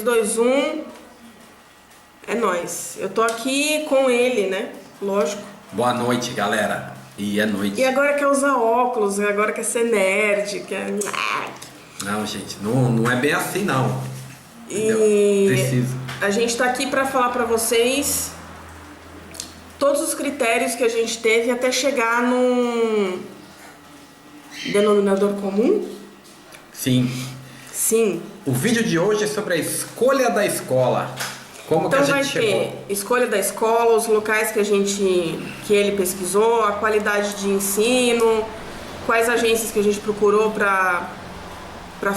2, 1. É nóis. Eu tô aqui com ele, né? Lógico. Boa noite, galera. E é noite. E agora quer usar óculos, agora quer ser nerd, quer... Não, gente, não é bem assim, não. E Preciso. a gente tá aqui pra falar pra vocês todos os critérios que a gente teve até chegar num denominador comum. Sim. Sim. O vídeo de hoje é sobre a escolha da escola. Como Então que a vai gente chegou? ter escolha da escola, os locais que ele pesquisou, a qualidade de ensino, quais agências que a gente procurou para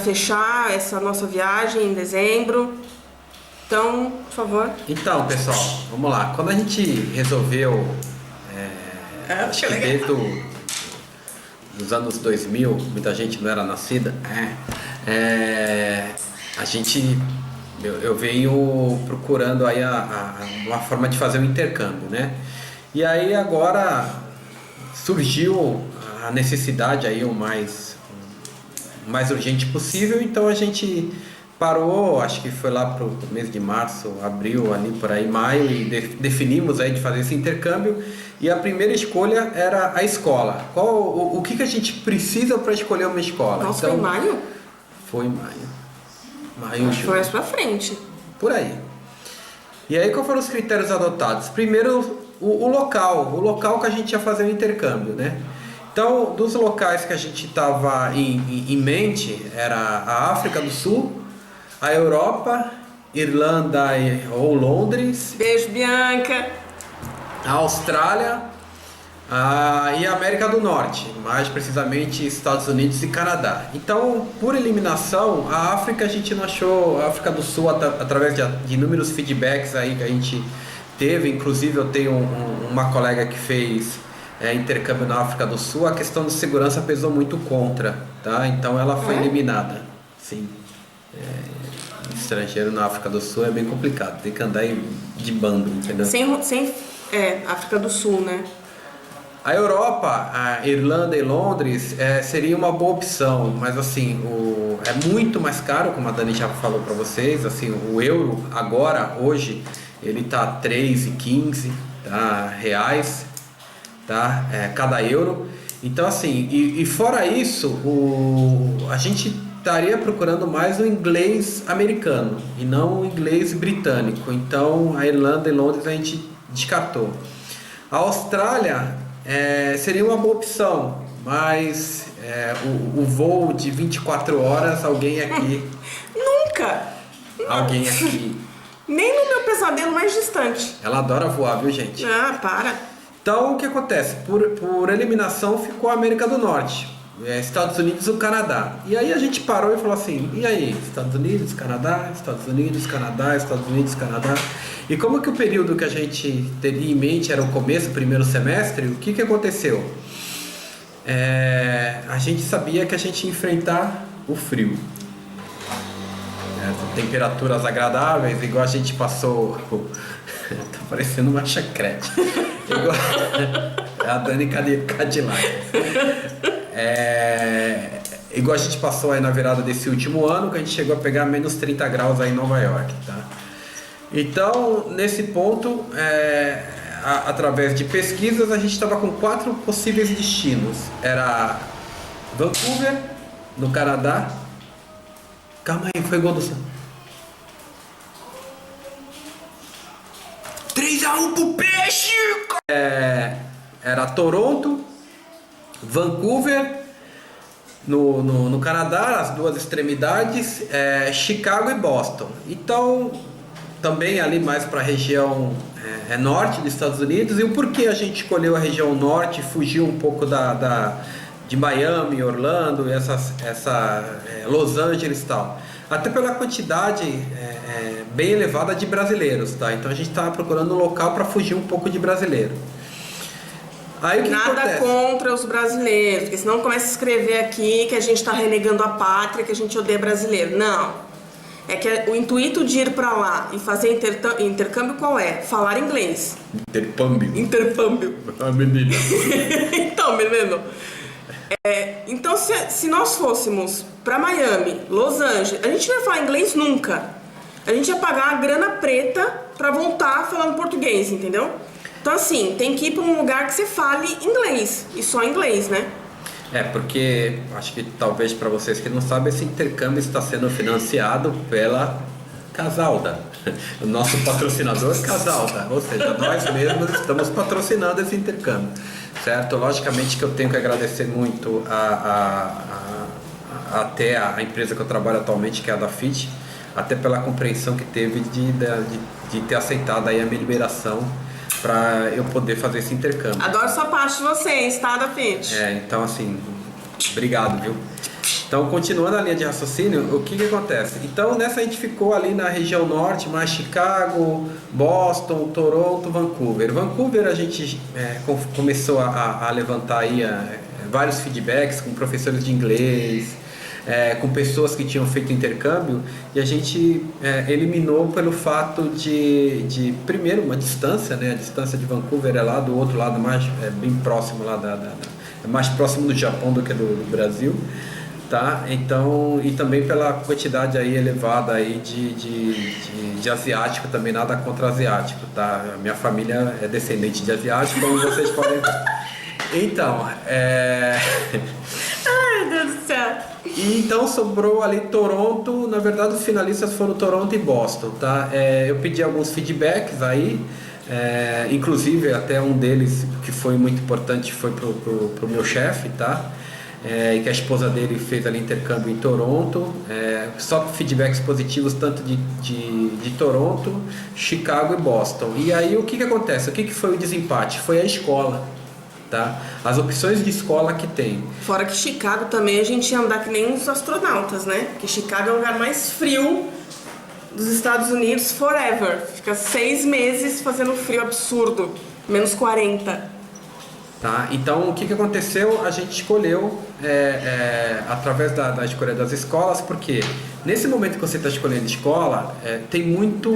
fechar essa nossa viagem em dezembro. Então, por favor. Então, pessoal, vamos lá. Quando a gente resolveu, acho que desde os anos 2000, muita gente não era nascida, a gente... Eu venho procurando aí uma forma de fazer um intercâmbio, né? E aí agora surgiu a necessidade aí o mais urgente possível, então a gente parou, acho que foi lá pro mês de março, abril, ali por aí, maio, e definimos aí de fazer esse intercâmbio. E a primeira escolha era a escola. O que a gente precisa para escolher uma escola? Nossa, então, foi em maio? Foi em maio. Acho que foi mais pra frente. Por aí. E aí, quais foram os critérios adotados? Primeiro, o local que a gente ia fazer o intercâmbio, né? Então, dos locais que a gente estava em mente, era a África do Sul, a Europa, Irlanda ou Londres. Beijo, Bianca. A Austrália e a América do Norte, mais precisamente Estados Unidos e Canadá. Então, por eliminação, a África a gente não achou, a África do Sul, através de inúmeros feedbacks aí que a gente teve, inclusive eu tenho uma colega que fez intercâmbio na África do Sul, a questão de segurança pesou muito contra, tá? Então ela foi eliminada. Sim. Estrangeiro na África do Sul é bem complicado, tem que andar de bando, entendeu? África do Sul, né? A Europa, a Irlanda e Londres seria uma boa opção, mas assim, é muito mais caro, como a Dani já falou para vocês, assim, o euro agora, hoje, ele tá 3,15 reais, tá? Cada euro. Então assim, e fora isso, a gente estaria procurando mais o inglês americano e não o inglês britânico. Então a Irlanda e Londres a gente descartou. A Austrália seria uma boa opção, mas o voo de 24 horas, alguém aqui... Nunca! Alguém aqui... Nem no meu pesadelo mais distante. Ela adora voar, viu, gente? Ah, para. Então, o que acontece? Por eliminação, ficou a América do Norte, Estados Unidos e o Canadá. E aí a gente parou e falou assim, e aí? Estados Unidos, Canadá, Estados Unidos, Canadá, Estados Unidos, Canadá... E como que o período que a gente teria em mente era o começo, o primeiro semestre, o que aconteceu? A gente sabia que a gente ia enfrentar o frio. Temperaturas agradáveis, igual a gente passou... Tá parecendo uma chacrete. A Dani Cadillac. Igual a gente passou aí na virada desse último ano, que a gente chegou a pegar menos 30 graus aí em Nova York, tá? Então, nesse ponto, através de pesquisas, a gente estava com 4 possíveis destinos. Era Vancouver, no Canadá. Calma aí, foi gol do Sam. 3-1 pro Peixe! Era Toronto, Vancouver, no Canadá, as duas extremidades, Chicago e Boston. Então... também ali mais para a região norte dos Estados Unidos. E o porquê a gente escolheu a região norte, fugiu um pouco de Miami, Orlando, Los Angeles e tal. Até pela quantidade bem elevada de brasileiros, tá? Então a gente estava procurando um local para fugir um pouco de brasileiro. Aí, o que Nada acontece? Contra os brasileiros, porque senão começa a escrever aqui que a gente está renegando a pátria, que a gente odeia brasileiro. Não. É que o intuito de ir para lá e fazer intercâmbio qual é? Falar inglês. Intercâmbio. A menina. Então, menino. Então, se nós fôssemos para Miami, Los Angeles, a gente não ia falar inglês nunca. a gente ia pagar a grana preta pra voltar falando português, entendeu? Então assim, tem que ir pra um lugar que você fale inglês, e só inglês, né? Porque acho que talvez para vocês que não sabem, esse intercâmbio está sendo financiado pela Casalda, o nosso patrocinador Casalda, ou seja, nós mesmos estamos patrocinando esse intercâmbio, certo? Logicamente que eu tenho que agradecer muito até a empresa que eu trabalho atualmente, que é a da FIT, até pela compreensão que teve de ter aceitado aí a minha liberação para eu poder fazer esse intercâmbio. Adoro sua parte de vocês, tá, da Fit? Então assim, obrigado, viu? Então, continuando a linha de raciocínio, o que acontece? Então, nessa a gente ficou ali na região norte, mais Chicago, Boston, Toronto, Vancouver. Vancouver a gente começou a levantar aí vários feedbacks com professores de inglês, com pessoas que tinham feito intercâmbio, e a gente eliminou pelo fato de primeiro, uma distância, né? A distância de Vancouver é lá do outro lado, bem próximo lá é mais próximo do Japão do que do Brasil, tá? Então, e também pela quantidade aí elevada aí de asiático, também nada contra asiático, tá? A minha família é descendente de asiático, como vocês podem ver. Então, Ai, meu Deus do céu. E então sobrou ali Toronto. Na verdade, os finalistas foram Toronto e Boston, tá? Eu pedi alguns feedbacks aí, inclusive até um deles que foi muito importante foi pro meu chefe, tá? E que a esposa dele fez ali intercâmbio em Toronto, só feedbacks positivos tanto de Toronto, Chicago e Boston. E aí o que acontece? O que foi o desempate? Foi a escola. Tá? As opções de escola que tem. Fora que Chicago também a gente ia andar que nem os astronautas, né? Porque Chicago é o lugar mais frio dos Estados Unidos forever. Fica 6 meses fazendo frio absurdo, menos 40. Tá? Então o que aconteceu? A gente escolheu através da escolha das escolas, porque nesse momento que você está escolhendo escola, tem muito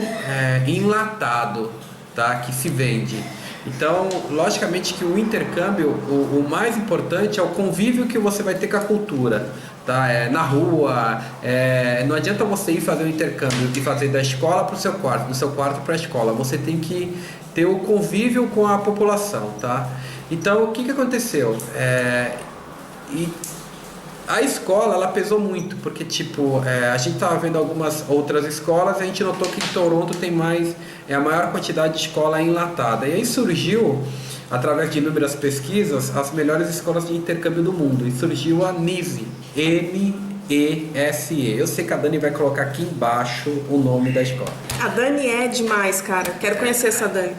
enlatado, tá? Que se vende. Então, logicamente que o intercâmbio, o mais importante é o convívio que você vai ter com a cultura, tá? Na rua, não adianta você ir fazer um intercâmbio e fazer da escola para o seu quarto, do seu quarto para a escola. Você tem que ter o convívio com a população, tá? Então, o que aconteceu? A escola, ela pesou muito, porque a gente estava vendo algumas outras escolas e a gente notou que em Toronto tem a maior quantidade de escola enlatada. E aí surgiu, através de inúmeras pesquisas, as melhores escolas de intercâmbio do mundo. E surgiu a NESE, NESE. Eu sei que a Dani vai colocar aqui embaixo o nome da escola. A Dani é demais, cara. Quero conhecer essa Dani.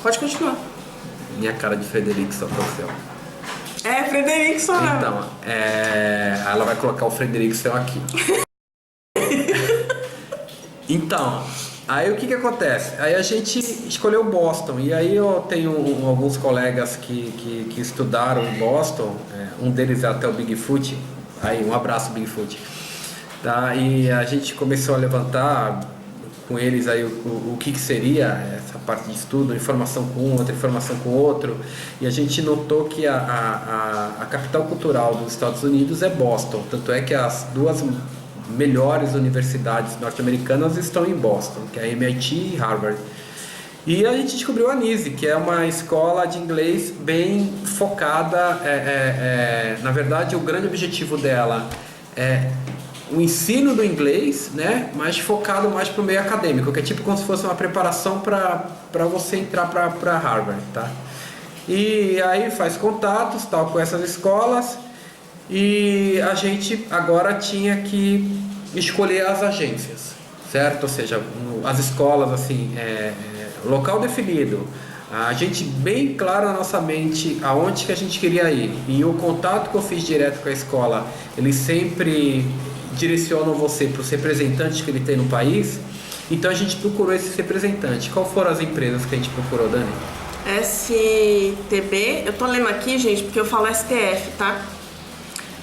Pode continuar. Minha cara de Frederico, só para o céu. Frederickson. Então, ela vai colocar o Frederickson aqui. Então, aí o que acontece? Aí a gente escolheu Boston, e aí eu tenho alguns colegas que estudaram em Boston, um deles é até o Bigfoot, aí um abraço Bigfoot, tá? E a gente começou a levantar com eles aí o que seria essa parte de estudo, informação com um, outra informação com outro, e a gente notou que a capital cultural dos Estados Unidos é Boston, tanto é que as duas melhores universidades norte-americanas estão em Boston, que é a MIT e Harvard. E a gente descobriu a NESE, que é uma escola de inglês bem focada, na verdade o grande objetivo dela é o ensino do inglês, né, mas focado mais para o meio acadêmico, que é tipo como se fosse uma preparação para você entrar para Harvard, tá? E aí faz contatos, tal, com essas escolas, e a gente agora tinha que escolher as agências, certo? Ou seja, as escolas, assim, local definido, a gente bem claro na nossa mente aonde que a gente queria ir, e o contato que eu fiz direto com a escola, ele sempre direcionam você para os representantes que ele tem no país. Então a gente procurou esses representantes. Qual foram as empresas que a gente procurou, Dani? STB, eu tô lendo aqui, gente, porque eu falo STF, tá?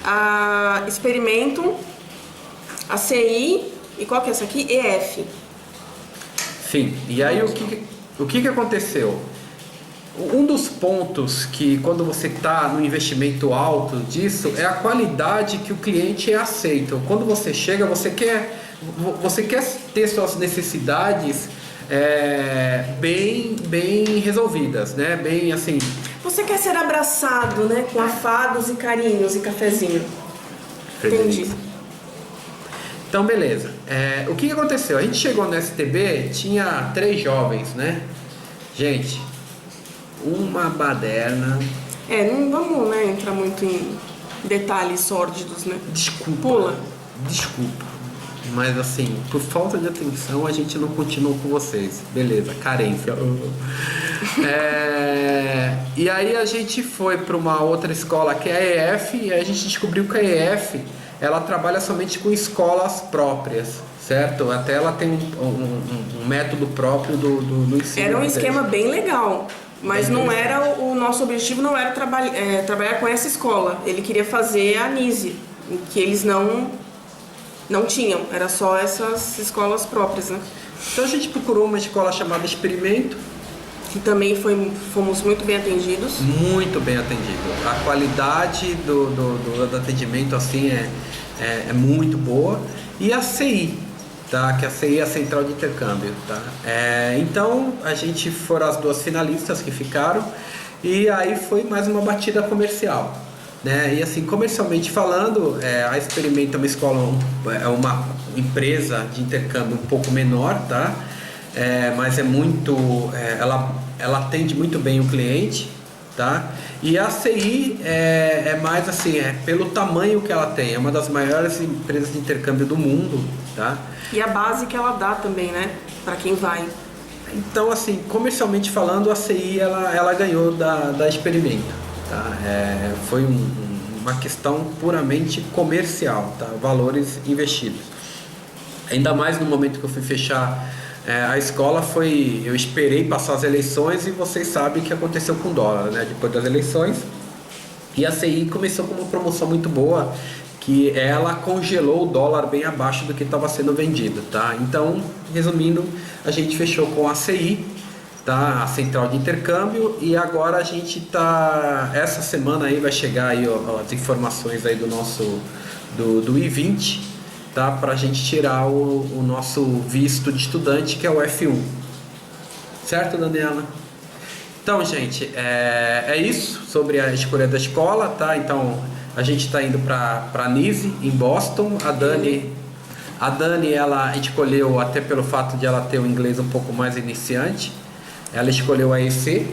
A Experimento, a CI e qual que é essa aqui? EF. Sim, e aí o que aconteceu? Um dos pontos que quando você está no investimento alto disso é a qualidade que o cliente aceita. Quando você chega, você quer ter suas necessidades bem resolvidas, né? Bem assim. Você quer ser abraçado, né? Com afados e carinhos e cafezinho. Entendi. Então, beleza. O que aconteceu? A gente chegou no STB, tinha 3 jovens, né? Gente, uma baderna. Não vamos, né, entrar muito em detalhes sórdidos, né? Desculpa. Pula. Desculpa. Mas assim, por falta de atenção, a gente não continuou com vocês. Beleza, carência. E aí a gente foi para uma outra escola que é a EF, e aí a gente descobriu que a EF ela trabalha somente com escolas próprias, certo? Até ela tem um método próprio do ensino. Era um esquema bem legal, mas não era o nosso objetivo, não era trabalhar com essa escola. Ele queria fazer a NISE, que eles não tinham, era só essas escolas próprias, né? Então a gente procurou uma escola chamada Experimento, que também fomos muito bem atendidos. Muito bem atendido. A qualidade do atendimento assim é muito boa. E a CI, tá? Que a CI é a Central de Intercâmbio, tá? Então a gente foram as 2 finalistas que ficaram, e aí foi mais uma batida comercial, né? E assim, comercialmente falando, a Experimento é uma escola, é uma empresa de intercâmbio um pouco menor, tá? Mas ela atende muito bem o cliente, tá? E a CI é mais assim, pelo tamanho que ela tem, é uma das maiores empresas de intercâmbio do mundo, tá? E a base que ela dá também, né? Para quem vai. Então, assim, comercialmente falando, a CI ela ganhou da Experimento, tá? Foi uma questão puramente comercial, tá? Valores investidos. Ainda mais no momento que eu fui fechar a escola, eu esperei passar as eleições, e vocês sabem o que aconteceu com o dólar, né? Depois das eleições, e a CI começou com uma promoção muito boa, que ela congelou o dólar bem abaixo do que estava sendo vendido, tá? Então, resumindo, a gente fechou com a CI, tá? A Central de Intercâmbio, e agora a gente tá, essa semana aí vai chegar aí as informações aí do nosso do I-20, tá? Pra gente tirar o nosso visto de estudante, que é o F1. Certo, Daniela? Então, gente, é isso sobre a escolha da escola, tá? Então, a gente está indo para NISE, em Boston. A Dani, ela escolheu, até pelo fato de ela ter o inglês um pouco mais iniciante, ela escolheu a EC,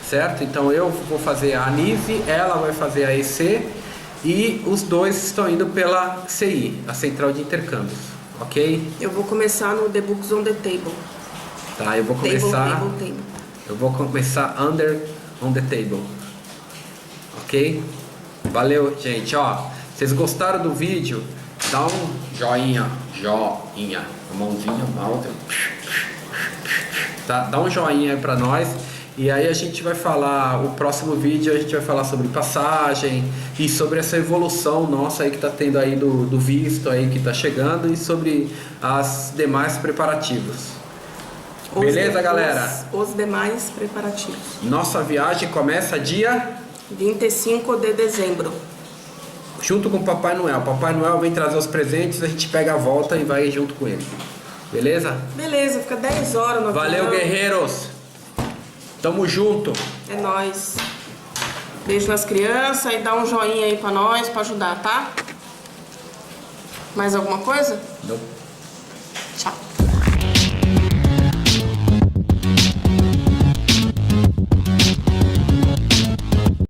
certo? Então, eu vou fazer a NISE, ela vai fazer a EC, e os 2 estão indo pela CI, a Central de Intercâmbios, ok? Eu vou começar no The Books on the Table. Tá, eu vou começar... Table. Eu vou começar Under on the Table, ok? Valeu, gente. Vocês gostaram do vídeo? Dá um joinha, a mãozinha, mouse, tá? Dá um joinha aí pra nós. E aí a gente vai falar, o próximo vídeo a gente vai falar sobre passagem e sobre essa evolução nossa aí que tá tendo aí do visto aí que tá chegando, e sobre as demais preparativos. Beleza, galera? Os demais preparativos. Nossa viagem começa dia 25 de dezembro. Junto com o Papai Noel. Papai Noel vem trazer os presentes, a gente pega a volta e vai junto com ele. Beleza? Beleza, fica 10 horas no Valeu, avião. guerreiros! Tamo junto! É nóis. Beijo nas crianças e dá um joinha aí pra nós, pra ajudar, tá? Mais alguma coisa? Não. Tchau.